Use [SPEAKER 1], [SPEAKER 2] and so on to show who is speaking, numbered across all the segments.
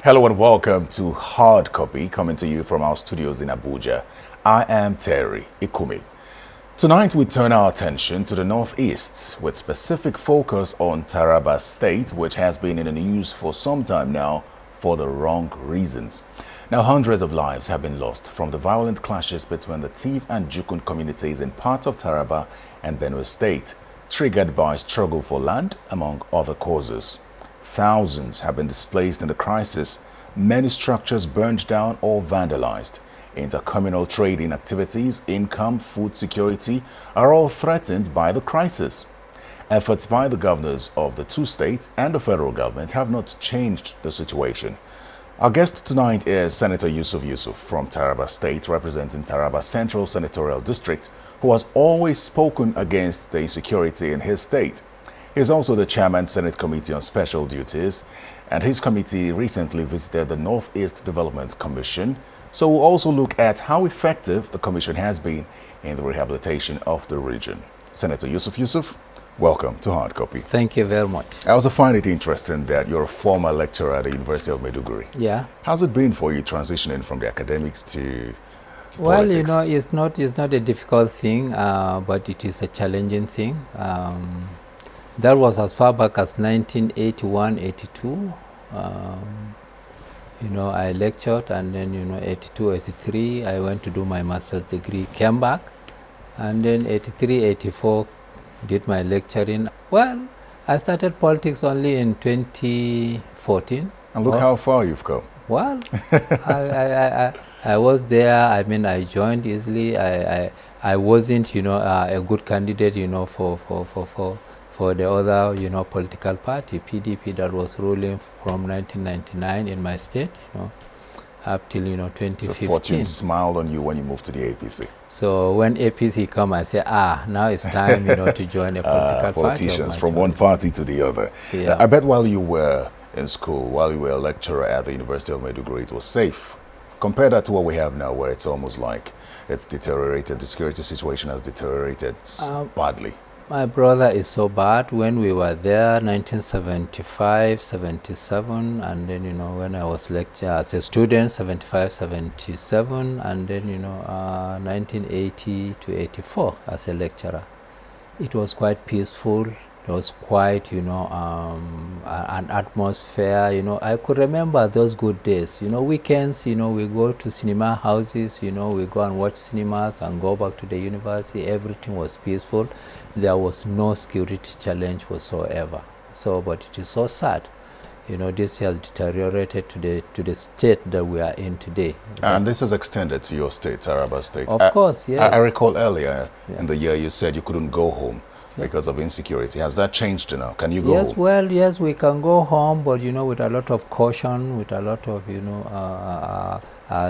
[SPEAKER 1] Hello and welcome to Hard Copy, coming to you from our studios in Abuja. I am Terry Ikumi. Tonight we turn our attention to the Northeast with specific focus on Taraba State, which has been in the news for some time now for the wrong reasons. Now, hundreds of lives have been lost from the violent clashes between the Tiv and Jukun communities in parts of Taraba and Benue State, triggered by struggle for land, among other causes. Thousands have been displaced in the crisis, many structures burned down or vandalized. Intercommunal trading activities, income, food security are all threatened by the crisis. Efforts by the governors of the two states and the federal government have not changed the situation. Our guest tonight is Senator Yusuf from Taraba State, representing Taraba Central Senatorial District, who has always spoken against the insecurity in his state. He is also the chairman Senate Committee on Special Duties, and his committee recently visited the Northeast Development Commission. So we'll also look at how effective the commission has been in the rehabilitation of the region. Senator Yusuf, welcome to Hard Copy.
[SPEAKER 2] Thank you very much.
[SPEAKER 1] I also find it interesting that you're a former lecturer at the University of Maiduguri.
[SPEAKER 2] Yeah.
[SPEAKER 1] How's it been for you transitioning from the academics to
[SPEAKER 2] Well,
[SPEAKER 1] politics?
[SPEAKER 2] it's not a difficult thing, but it is a challenging thing. That was as far back as 1981, 82. I lectured, and then 82, 83, I went to do my master's degree, came back, and then 83, 84, did my lecturing. Well, I started politics only in 2014.
[SPEAKER 1] And look how far you've come.
[SPEAKER 2] Well, I was there. I mean, I joined easily. I wasn't, a good candidate, for the other, political party, PDP, that was ruling from 1999 in my state, up till, 2015.
[SPEAKER 1] So fortune smiled on you when you moved to the APC.
[SPEAKER 2] So when APC come, I say, now it's time, to join a political
[SPEAKER 1] politicians
[SPEAKER 2] party.
[SPEAKER 1] from one party to the other.
[SPEAKER 2] Yeah.
[SPEAKER 1] I bet while you were in school, while you were a lecturer at the University of Maiduguri, it was safe. Compare that to what we have now, where it's almost like it's deteriorated. The security situation has deteriorated badly.
[SPEAKER 2] My brother is so bad. When we were there, 1975, 77, and then, when I was lecturer as a student, 75, 77, and then, 1980 to 84 as a lecturer. It was quite peaceful. It was quite, an atmosphere, I could remember those good days. Weekends, we go to cinema houses, we go and watch cinemas and go back to the university. Everything was peaceful. There was no security challenge whatsoever. So, but it is so sad. This has deteriorated to the state that we are in today.
[SPEAKER 1] And this has extended to your state, Taraba State.
[SPEAKER 2] Of course, yes.
[SPEAKER 1] I recall earlier in the year you said you couldn't go home because of insecurity. Has that changed now? Can you go home?
[SPEAKER 2] Yes, well, yes, we can go home, but with a lot of caution, with a lot of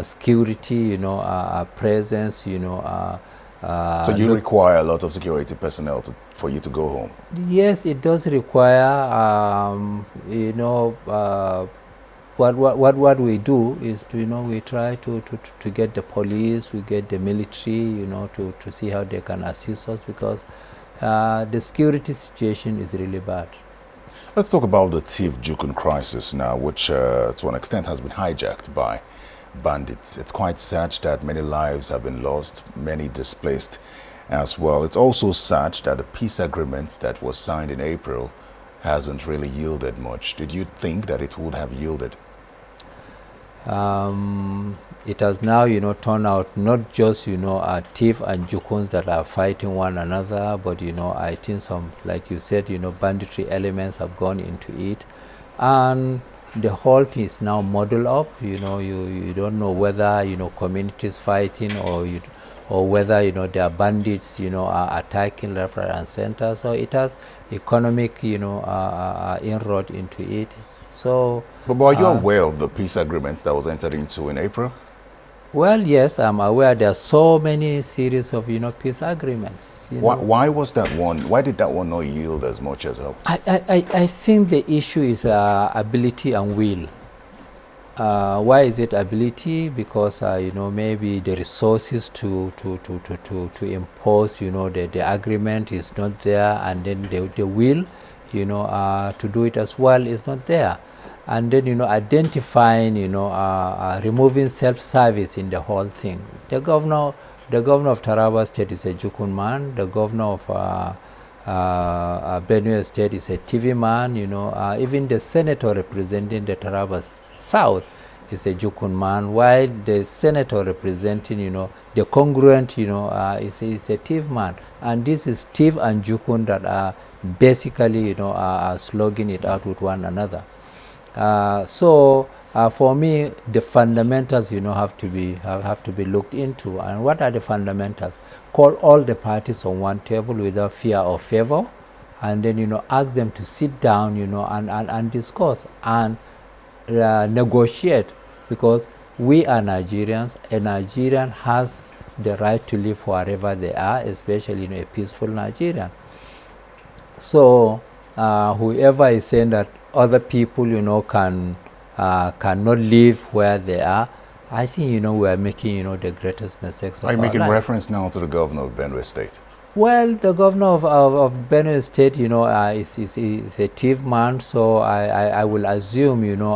[SPEAKER 2] security, presence,
[SPEAKER 1] So you require a lot of security personnel for you to go home?
[SPEAKER 2] Yes, it does require, what we do is we try to get the police, we get the military, to see how they can assist us, because the security situation is really bad.
[SPEAKER 1] Let's talk about the Tiv Jukun crisis now, which to an extent has been hijacked by bandits. It's quite sad that many lives have been lost, many displaced as well. It's also sad that the peace agreement that was signed in April hasn't really yielded much. Did you think that it would have yielded?
[SPEAKER 2] It has now, turned out not just, Tiv and Jukuns that are fighting one another, but, I think some, like you said, banditry elements have gone into it. And the whole thing is now muddled up. You don't know whether, communities fighting or whether, there are bandits, are attacking left, right, and center. So it has economic, inroad into it. So,
[SPEAKER 1] but are you aware of the peace agreements that was entered into in April?
[SPEAKER 2] Well, yes, I'm aware there are so many series of, peace agreements.
[SPEAKER 1] Why was that one? Why did that one not yield as much as helped?
[SPEAKER 2] I think the issue is ability and will. Why is it ability? Because maybe the resources to impose the agreement is not there, and then the will to do it as well is not there. and then, you know, identifying, you know, removing self-service in the whole thing. The governor of Taraba State is a Jukun man. The governor of Benue State is a TV man. You know, even the senator representing the Taraba South is a Jukun man, while the senator representing, you know, the congruent, you know, is a Tiv man. And this is Tiv and Jukun that are basically, you know, are slugging it out with one another. So for me, the fundamentals, you know, have to be looked into. And what are the fundamentals? Call all the parties on one table without fear or favor, and then, you know, ask them to sit down, you know, and discuss and negotiate, because we are Nigerians. A Nigerian has the right to live wherever they are, especially in a peaceful Nigerian. So whoever is saying that other people, you know, cannot live where they are, I think, you know, we are making, you know, the greatest mistakes of our life.
[SPEAKER 1] Are you making reference now to the governor of Benue State?
[SPEAKER 2] Well, the governor of Benue State, you know, is a Tiv man, so I will assume, you know,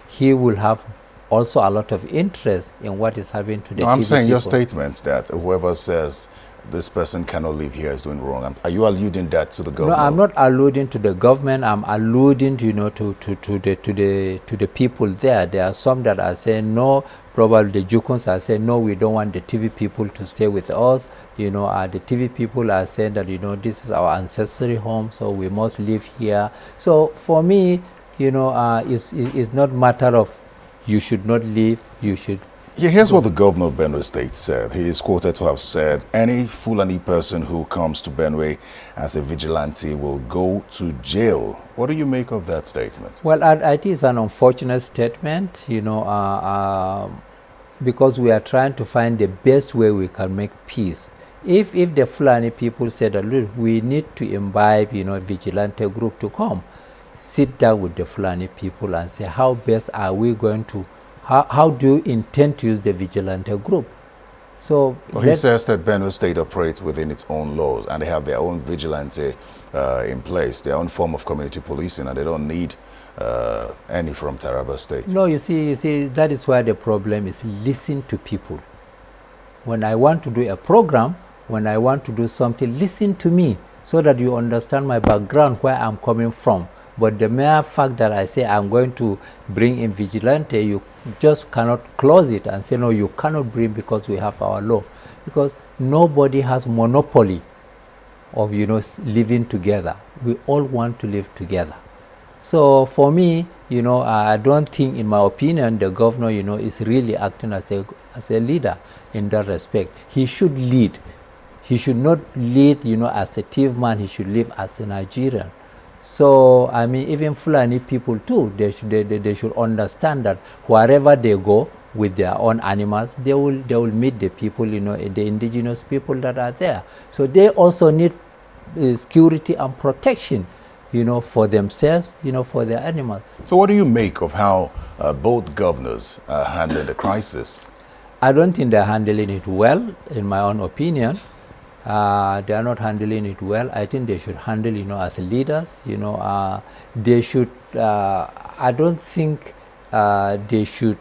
[SPEAKER 2] he will have also a lot of interest in what is happening to the
[SPEAKER 1] I'm
[SPEAKER 2] TV
[SPEAKER 1] saying
[SPEAKER 2] people.
[SPEAKER 1] your statements that whoever says this person cannot live here is doing wrong. Are you alluding that to the government?
[SPEAKER 2] No, I'm not alluding to the government. I'm alluding to, you know, to the people there. There are some that are saying no. Probably the Jukuns are saying no, we don't want the TV people to stay with us. You know, the TV people are saying that, you know, this is our ancestry home, so we must live here. So for me, you know, it's not matter of you should not leave, you should.
[SPEAKER 1] Yeah, here's what the governor of Benue State said. He is quoted to have said, any Fulani person who comes to Benue as a vigilante will go to jail. What do you make of that statement?
[SPEAKER 2] Well, it is an unfortunate statement, you know, because we are trying to find the best way we can make peace. If the Fulani people said, look, we need to imbibe, you know, a vigilante group to come, sit down with the Fulani people and say, how best are we going to, how do you intend to use the vigilante group? So
[SPEAKER 1] well, he says that Benue State operates within its own laws and they have their own vigilante in place, their own form of community policing, and they don't need any from Taraba State.
[SPEAKER 2] No, you see, that is why the problem is listen to people. When I want to do a program, when I want to do something, listen to me so that you understand my background, where I'm coming from. But the mere fact that I say I'm going to bring in vigilante, you just cannot close it and say, no, you cannot bring because we have our law. Because nobody has monopoly of, you know, living together. We all want to live together. So for me, you know, I don't think, in my opinion, the governor, you know, is really acting as a leader in that respect. He should lead. He should not lead, you know, as a Tiv man. He should live as a Nigerian. So, I mean, even Fulani people too, they should understand that wherever they go with their own animals, they will meet the people, you know, the indigenous people that are there. So they also need security and protection, you know, for themselves, you know, for their animals.
[SPEAKER 1] So what do you make of how both governors handle the crisis?
[SPEAKER 2] I don't think they're handling it well, in my own opinion. They are not handling it well. I think they should handle, you know, as leaders, you know, they should, I don't think they should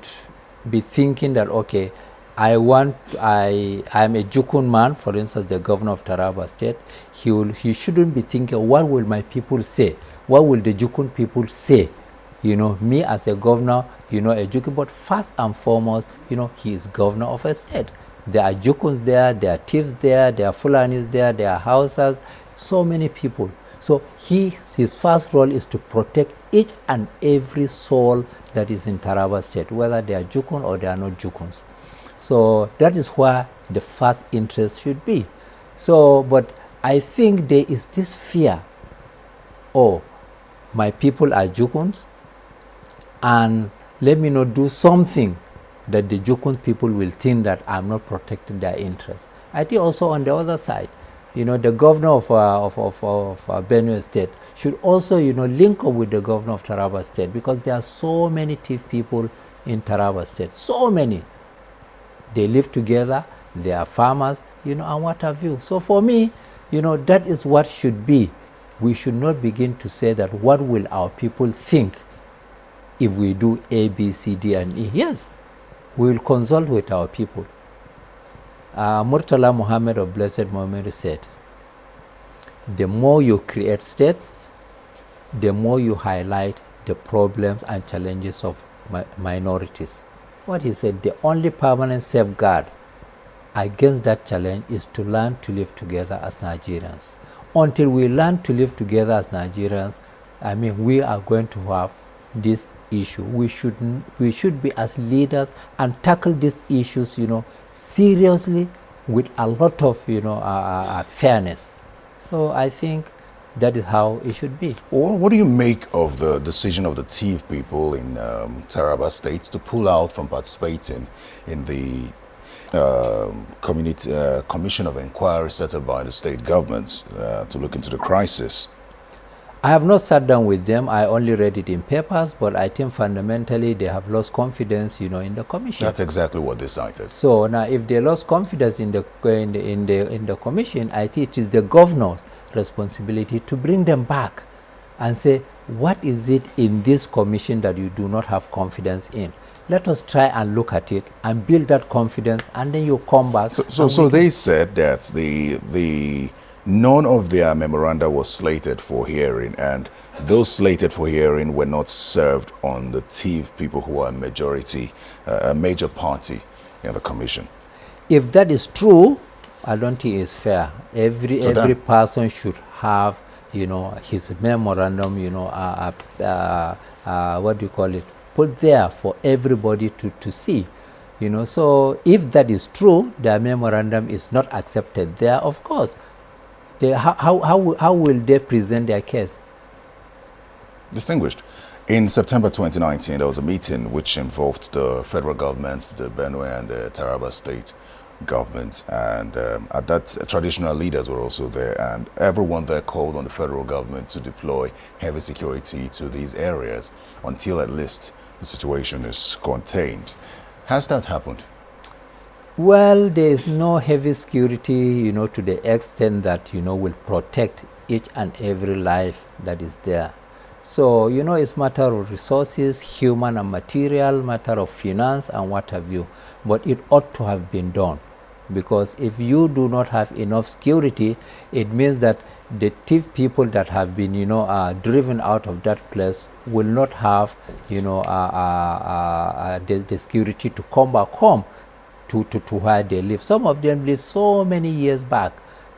[SPEAKER 2] be thinking that, okay, I'm a Jukun man, for instance, the governor of Taraba State. He shouldn't be thinking, what will my people say? What will the Jukun people say? You know, me as a governor, you know, a Jukun, but first and foremost, you know, he is governor of a state. There are Jukuns there, there are Tivs there, there are Fulanis there, there are Hausas, so many people. So his first role is to protect each and every soul that is in Taraba State, whether they are Jukun or they are not Jukuns. So that is where the first interest should be. So, but I think there is this fear, oh, my people are Jukuns, and let me not do something that the Jukun people will think that I'm not protecting their interests. I think also on the other side, you know, the governor of Benue State should also, you know, link up with the governor of Taraba State, because there are so many Tiv people in Taraba State, so many. They live together, they are farmers, you know, and what have you. So for me, you know, that is what should be. We should not begin to say that what will our people think if we do A, B, C, D, and E? Yes, we will consult with our people. Murtala Muhammad of Blessed Memory said, the more you create states, the more you highlight the problems and challenges of minorities. What he said, the only permanent safeguard against that challenge is to learn to live together as Nigerians. Until we learn to live together as Nigerians, I mean, we are going to have this issue. We should be as leaders and tackle these issues, seriously, with a lot of, fairness. So I think that is how it should be.
[SPEAKER 1] Well, what do you make of the decision of the TIV people in Taraba State to pull out from participating in the commission of inquiry set up by the state government to look into the crisis?
[SPEAKER 2] I have not sat down with them. I only read it in papers, but I think fundamentally they have lost confidence, in the commission.
[SPEAKER 1] That's exactly what they cited.
[SPEAKER 2] So now, if they lost confidence in the commission, I think it is the governor's responsibility to bring them back and say, what is it in this commission that you do not have confidence in? Let us try and look at it and build that confidence, and then you come back.
[SPEAKER 1] So they said that the none of their memoranda was slated for hearing, and those slated for hearing were not served on the TIV people who are a major party in the commission.
[SPEAKER 2] If that is true, I don't think it's fair. Every person should have, his memorandum, what do you call it, put there for everybody to see. So if that is true, their memorandum is not accepted there, of course. How will they present their case?
[SPEAKER 1] Distinguished. In September 2019, there was a meeting which involved the federal government, the Benue and the Taraba state governments, and at that, traditional leaders were also there, and everyone there called on the federal government to deploy heavy security to these areas until at least the situation is contained. Has that happened?
[SPEAKER 2] Well, there is no heavy security, to the extent that, will protect each and every life that is there. So, it's matter of resources, human and material, matter of finance and what have you. But it ought to have been done. Because if you do not have enough security, it means that the TIV people that have been, driven out of that place will not have, the security to come back home to where they live. Some of them live so many years back,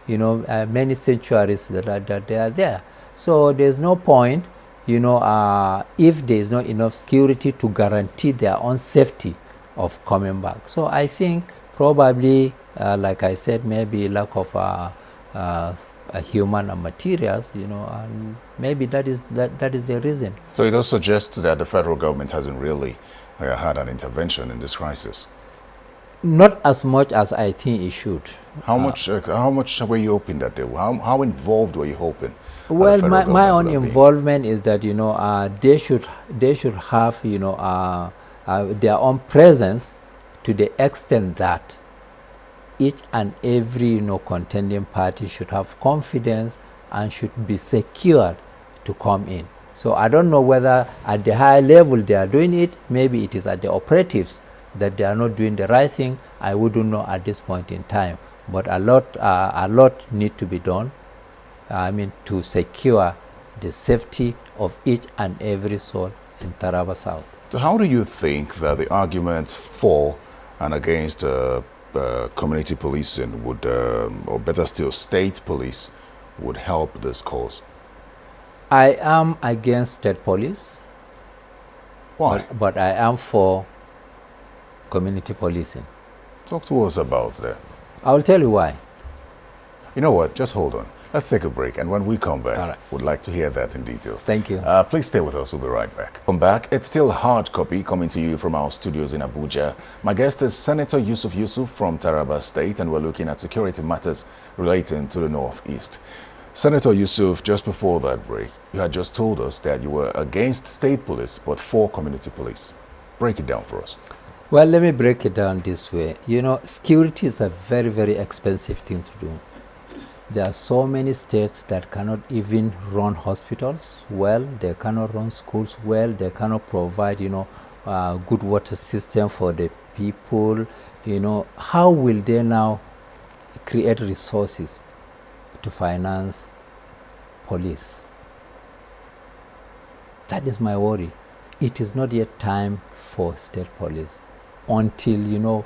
[SPEAKER 2] many centuries that they are there. So there's no point, if there is not enough security to guarantee their own safety of coming back. So I think probably, like I said, maybe lack of human and materials, and maybe that is the reason.
[SPEAKER 1] So it does suggest that the federal government hasn't really had an intervention in this crisis.
[SPEAKER 2] Not as much as I think it should.
[SPEAKER 1] How much were you hoping that they were? How involved were you hoping?
[SPEAKER 2] Well, my own involvement is that they should have their own presence, to the extent that each and every contending party should have confidence and should be secured to come in. So I don't know whether at the higher level they are doing it. Maybe it is at the operatives that they are not doing the right thing. I wouldn't know at this point in time. But a lot need to be done. To secure the safety of each and every soul in Taraba South.
[SPEAKER 1] So how do you think that the arguments for and against community policing would, or better still, state police, would help this cause?
[SPEAKER 2] I am against state police.
[SPEAKER 1] Why?
[SPEAKER 2] But I am for community policing.
[SPEAKER 1] Talk to us about that.
[SPEAKER 2] I will tell you why.
[SPEAKER 1] You know what? Just hold on. Let's take a break, and when we come back,
[SPEAKER 2] All right,
[SPEAKER 1] we'd like to hear that in detail.
[SPEAKER 2] Thank you.
[SPEAKER 1] Please stay with us. We'll be right back. Come back. It's still hard copy coming to you from our studios in Abuja. My guest is Senator Yusuf from Taraba State, and we're looking at security matters relating to the Northeast. Senator Yusuf, just before that break, you had just told us that you were against state police, but for community police. Break it down for us.
[SPEAKER 2] Well, let me break it down this way. Security is a very, very expensive thing to do. There are so many states that cannot even run hospitals well, they cannot run schools well, they cannot provide, good water system for the people. How will they now create resources to finance police? That is my worry. It is not yet time for state police until,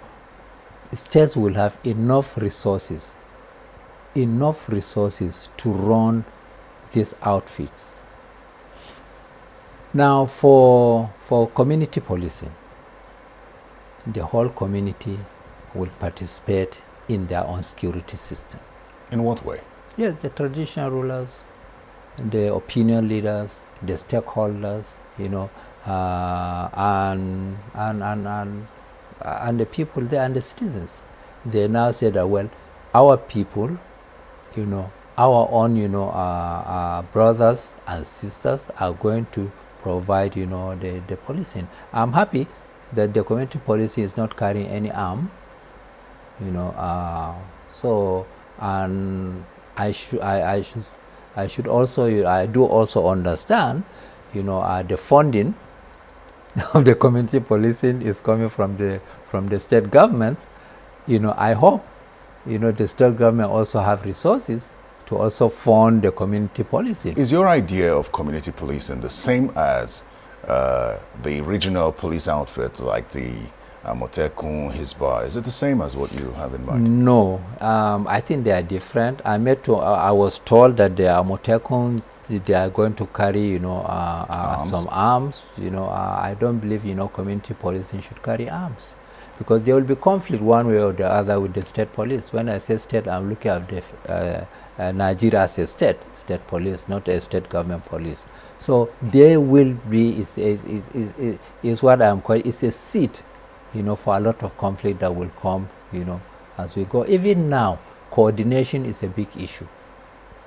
[SPEAKER 2] states will have enough resources to run these outfits. Now, for community policing, the whole community will participate in their own security system.
[SPEAKER 1] In what way?
[SPEAKER 2] Yes, the traditional rulers, the opinion leaders, the stakeholders, and the people there and the citizens. They now say that, well, our people, our own, brothers and sisters are going to provide, the policing. I'm happy that the community policing is not carrying any arm, so, and I should also, I do also understand, the funding of the community policing is coming from the state governments. I hope, the state government also have resources to also fund the community policing.
[SPEAKER 1] Is your idea of community policing the same as the regional police outfit like the Amotekun, Hisbah? Is it the same as what you have in mind?
[SPEAKER 2] No, I think they are different. I was told that the Amotekun, they are going to carry, some arms. I don't believe, community policing should carry arms, because there will be conflict one way or the other with the state police. When I say state, I'm looking at the Nigeria as a state police, not a state government police. So there will be is what I'm calling, it's a seat, for a lot of conflict that will come, as we go. Even now, coordination is a big issue.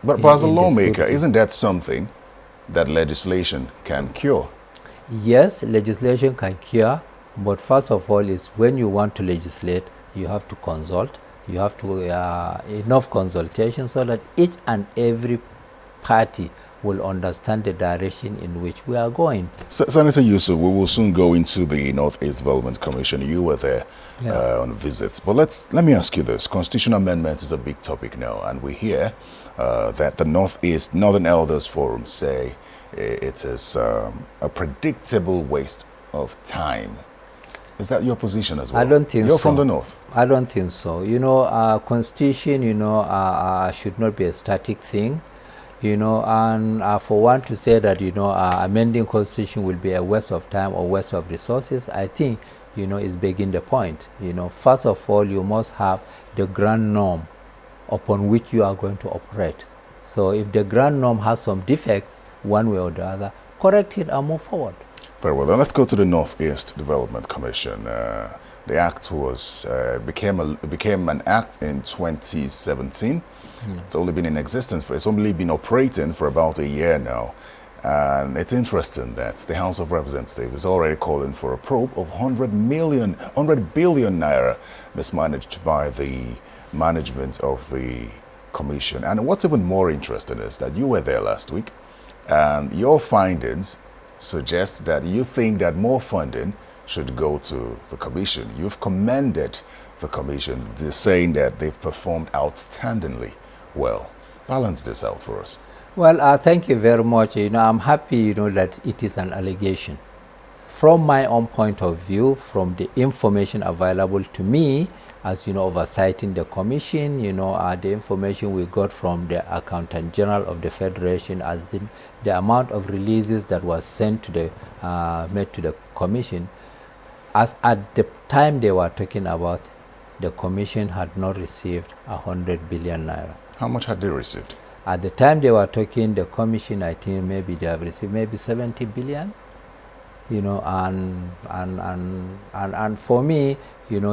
[SPEAKER 1] But as a lawmaker, isn't that something that legislation can cure?
[SPEAKER 2] Yes, legislation can cure, but first of all, is when you want to legislate, you have to consult. You have to enough consultation so that each and every party will understand the direction in which we are going.
[SPEAKER 1] Senator Yusuf, we will soon go into the Northeast Development Commission. You were there on visits. But let me ask you this. Constitutional amendment is a big topic now, and we hear that the Northern Elders Forum say it is a predictable waste of time. Is that your position as well?
[SPEAKER 2] I don't think so.
[SPEAKER 1] You're from the North.
[SPEAKER 2] I don't think so. Constitution, should not be a static thing. And for one to say that, amending Constitution will be a waste of time or waste of resources, I think, is begging the point. First of all, you must have the grand norm upon which you are going to operate. So if the grand norm has some defects, one way or the other, correct it and move forward.
[SPEAKER 1] Very well. Then let's go to the Northeast Development Commission. The act became an act in 2017. It's only been in existence it's only been operating for about a year now. And it's interesting that the House of Representatives is already calling for a probe of 100 billion naira mismanaged by the management of the commission. And what's even more interesting is that you were there last week, and your findings suggest that you think that more funding should go to the commission. You've commended the commission, saying that they've performed outstandingly well. Balance this out for us.
[SPEAKER 2] Well, thank you very much. I'm happy, that it is an allegation. From my own point of view, from the information available to me, as oversighting the commission, the information we got from the Accountant General of the Federation, as the amount of releases that was sent to made to the commission, as at the time they were talking about, the commission had not received 100 billion naira.
[SPEAKER 1] How much had they received?
[SPEAKER 2] At the time they were talking, the commission, I think maybe they have received maybe 70 billion. And for me,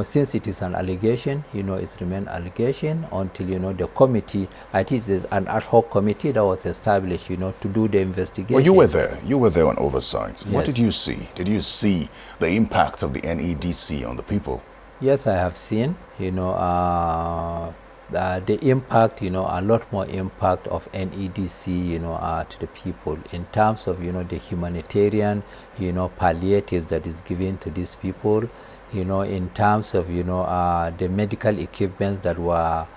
[SPEAKER 2] since it is an allegation, it remains allegation until, the committee, I think there's an ad hoc committee that was established, to do the investigation.
[SPEAKER 1] Well, you were there. You were there on oversight.
[SPEAKER 2] Yes.
[SPEAKER 1] What did you see? Did you see the impact of the NEDC on the people?
[SPEAKER 2] Yes, I have seen, the impact, a lot more impact of NEDC, to the people in terms of, the humanitarian, palliatives that is given to these people, in terms of, the medical equipments that were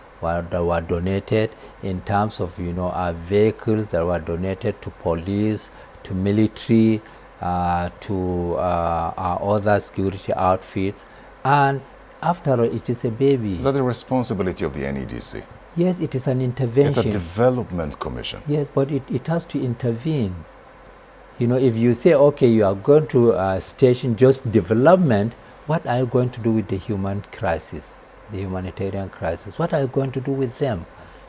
[SPEAKER 2] donated, in terms of, vehicles that were donated to police, to military, to other security outfits. And after all, it is a baby.
[SPEAKER 1] Is that the responsibility of the NEDC?
[SPEAKER 2] Yes, it is an intervention.
[SPEAKER 1] It's a development commission.
[SPEAKER 2] Yes, but it has to intervene. If you say, okay, you are going to station just development, what are you going to do with the human crisis, the humanitarian crisis? What are you going to do with them?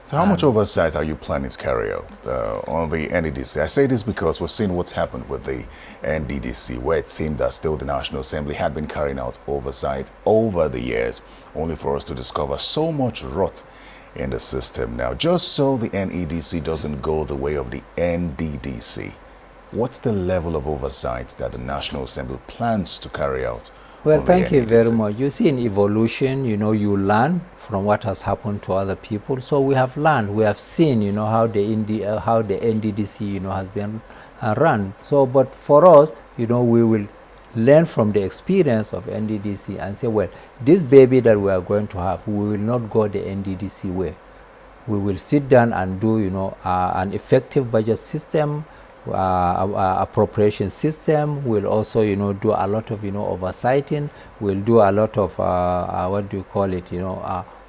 [SPEAKER 1] So how much oversight are you planning to carry out on the NEDC? I say this because we've seen what's happened with the NDDC, where it seemed as though the National Assembly had been carrying out oversight over the years, only for us to discover so much rot in the system. Now, just so the NEDC doesn't go the way of the NDDC, what's the level of oversight that the National Assembly plans to carry out?
[SPEAKER 2] Well, thank you very much. You see, in evolution, you learn from what has happened to other people. So we have learned, we have seen, how the NDDC, has been run. So, but for us, we will learn from the experience of NDDC and say, well, this baby that we are going to have, we will not go the NDDC way. We will sit down and do, an effective budget system, appropriation system. We'll also do a lot of oversighting. We'll do a lot of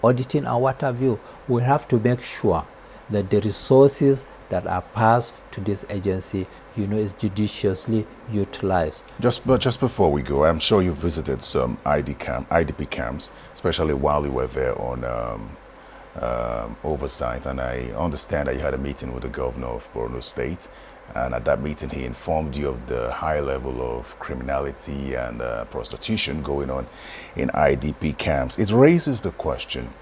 [SPEAKER 2] auditing and what have you. We have to make sure that the resources that are passed to this agency is judiciously utilized.
[SPEAKER 1] Just before we go, I'm sure you visited some IDP camps, especially while you were there on oversight, and I understand that you had a meeting with the governor of Borno State. And at that meeting, he informed you of the high level of criminality and prostitution going on in IDP camps. It raises the question,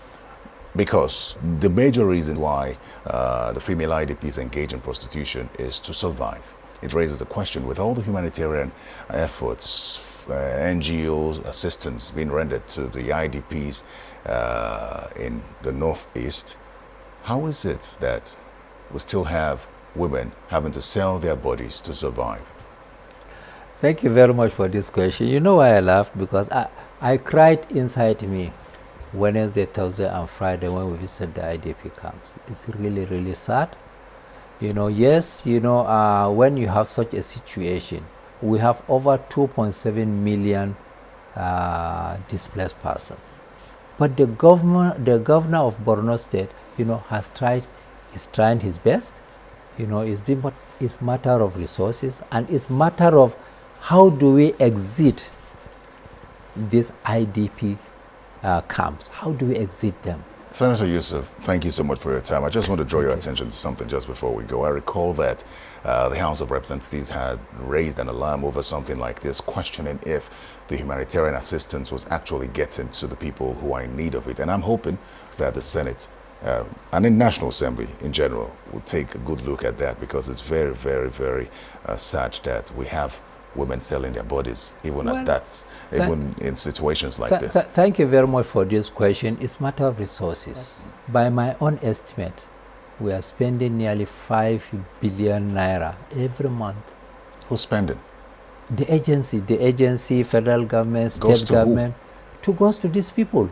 [SPEAKER 1] because the major reason why the female IDPs engage in prostitution is to survive. It raises the question, with all the humanitarian efforts, NGOs, assistance being rendered to the IDPs in the Northeast, how is it that we still have women having to sell their bodies to survive?
[SPEAKER 2] Thank you very much for this question. You know why I laughed? Because I cried inside me Wednesday, Thursday, and Friday when we visited the IDP camps. It's really, really sad. Yes, when you have such a situation, we have over 2.7 million displaced persons. But the governor of Borno State, is trying his best. It's matter of resources, and it's matter of how do we exit these IDP camps? How do we exit them?
[SPEAKER 1] Senator Yusuf, thank you so much for your time. I just want to draw your attention to something just before we go. I recall that the House of Representatives had raised an alarm over something like this, questioning if the humanitarian assistance was actually getting to the people who are in need of it. And I'm hoping that the Senate and the National Assembly in general will take a good look at that, because it's very, very, very sad that we have women selling their bodies, even in situations like this.
[SPEAKER 2] Thank you very much for this question. It's a matter of resources. By my own estimate, we are spending nearly 5 billion naira every month.
[SPEAKER 1] Who's spending?
[SPEAKER 2] The agency, federal government, state government, goes to these people.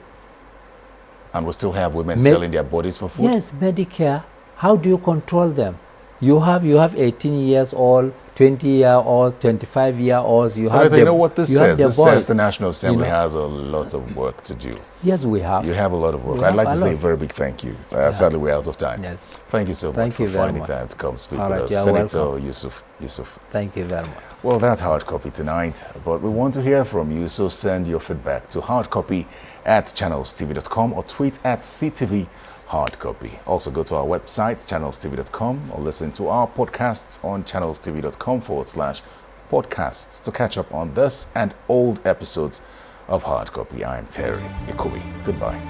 [SPEAKER 1] And we still have women selling their bodies for food?
[SPEAKER 2] Yes, Medicare. How do you control them? You have 18 years old, 20-year-old, 25-year-olds. You
[SPEAKER 1] know what this says? This says the National Assembly has a lot of work to do.
[SPEAKER 2] Yes, we have.
[SPEAKER 1] You have a lot of work. I'd like to say a very big thank you. Sadly, we're out of time.
[SPEAKER 2] Yes.
[SPEAKER 1] Thank you so much for finding time to come speak with us. Senator Yusuf.
[SPEAKER 2] Thank you very much.
[SPEAKER 1] Well, that's Hard Copy tonight, but we want to hear from you, so send your feedback to hardcopy@channelstv.com or tweet at CTV Hardcopy. Also go to our website, channelstv.com, or listen to our podcasts on channelstv.com/podcasts to catch up on this and old episodes of Hard Copy. I am Terry Ikubi. Goodbye.